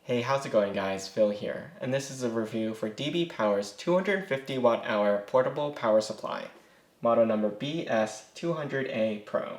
Hey, how's it going guys? Phil here, and this is a review for DBPower's 250 watt-hour portable power supply, model number BS200A Pro.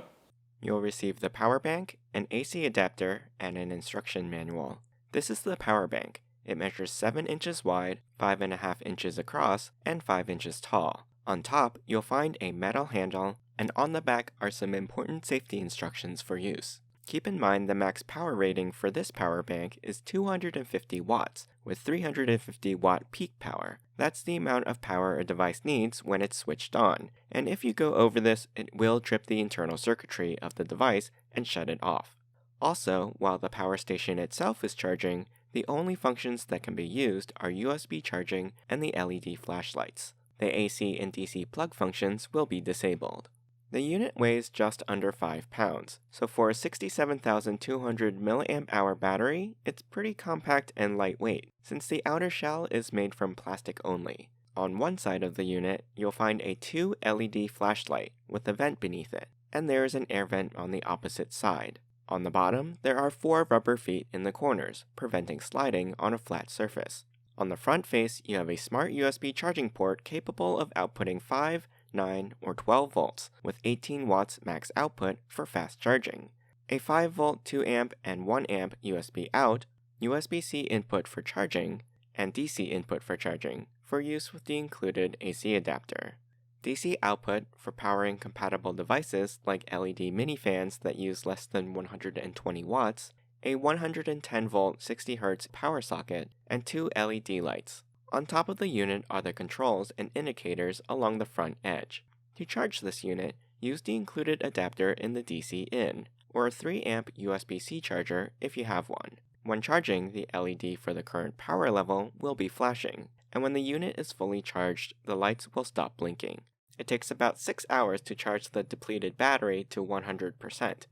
You'll receive the power bank, an AC adapter, and an instruction manual. This is the power bank. It measures 7 inches wide, 5.5 inches across, and 5 inches tall. On top, you'll find a metal handle, and on the back are some important safety instructions for use. Keep in mind the max power rating for this power bank is 250 watts, with 350 watt peak power. That's the amount of power a device needs when it's switched on, and if you go over this, it will trip the internal circuitry of the device and shut it off. Also, while the power station itself is charging, the only functions that can be used are USB charging and the LED flashlights. The AC and DC plug functions will be disabled. The unit weighs just under 5 pounds, so for a 67,200 mAh battery, it's pretty compact and lightweight, since the outer shell is made from plastic only. On one side of the unit, you'll find a 2 LED flashlight with a vent beneath it, and there is an air vent on the opposite side. On the bottom, there are 4 rubber feet in the corners, preventing sliding on a flat surface. On the front face, you have a smart USB charging port capable of outputting 5, 9, or 12 volts with 18 watts max output for fast charging, a 5 volt 2 amp and 1 amp USB out, USB-C input for charging, and DC input for charging for use with the included AC adapter. DC output for powering compatible devices like LED mini fans that use less than 120 watts, a 110 volt 60 Hz power socket, and 2 LED lights. On top of the unit are the controls and indicators along the front edge. To charge this unit, use the included adapter in the DC in, or a 3 amp USB-C charger if you have one. When charging, the LED for the current power level will be flashing, and when the unit is fully charged, the lights will stop blinking. It takes about 6 hours to charge the depleted battery to 100%.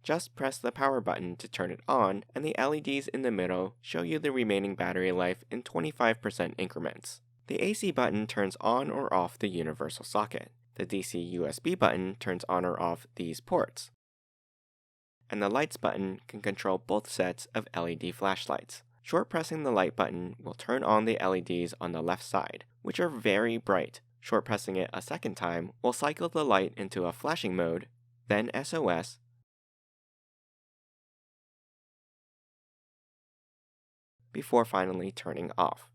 Just press the power button to turn it on, and the LEDs in the middle show you the remaining battery life in 25% increments. The AC button turns on or off the universal socket. The DC USB button turns on or off these ports. And the lights button can control both sets of LED flashlights. Short pressing the light button will turn on the LEDs on the left side, which are very bright. Short pressing it a second time will cycle the light into a flashing mode, then SOS, before finally turning off.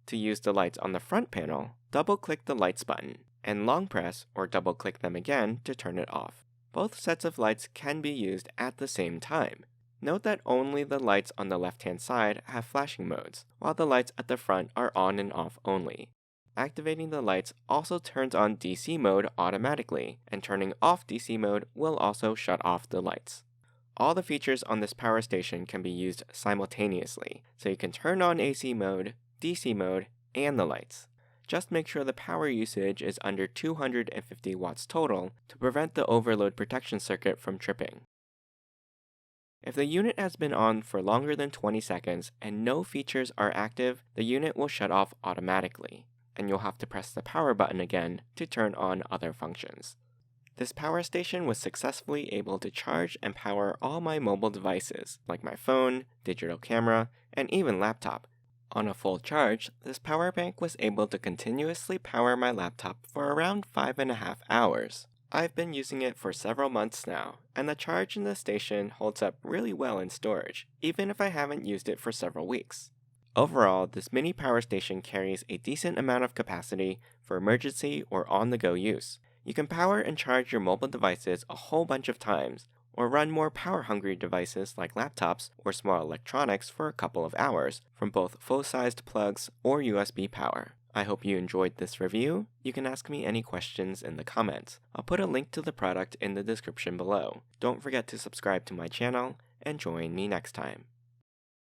To use the lights on the front panel, double-click the lights button, and long press or double-click them again to turn it off. Both sets of lights can be used at the same time. Note that only the lights on the left-hand side have flashing modes, while the lights at the front are on and off only. Activating the lights also turns on DC mode automatically, and turning off DC mode will also shut off the lights. All the features on this power station can be used simultaneously, so you can turn on AC mode, DC mode, and the lights. Just make sure the power usage is under 250 watts total to prevent the overload protection circuit from tripping. If the unit has been on for longer than 20 seconds and no features are active, the unit will shut off automatically, and you'll have to press the power button again to turn on other functions. This power station was successfully able to charge and power all my mobile devices, like my phone, digital camera, and even laptop. On a full charge, this power bank was able to continuously power my laptop for around 5.5 hours. I've been using it for several months now, and the charge in the station holds up really well in storage, even if I haven't used it for several weeks. Overall, this mini power station carries a decent amount of capacity for emergency or on-the-go use. You can power and charge your mobile devices a whole bunch of times, or run more power-hungry devices like laptops or small electronics for a couple of hours from both full-sized plugs or USB power. I hope you enjoyed this review. You can ask me any questions in the comments. I'll put a link to the product in the description below. Don't forget to subscribe to my channel, and join me next time.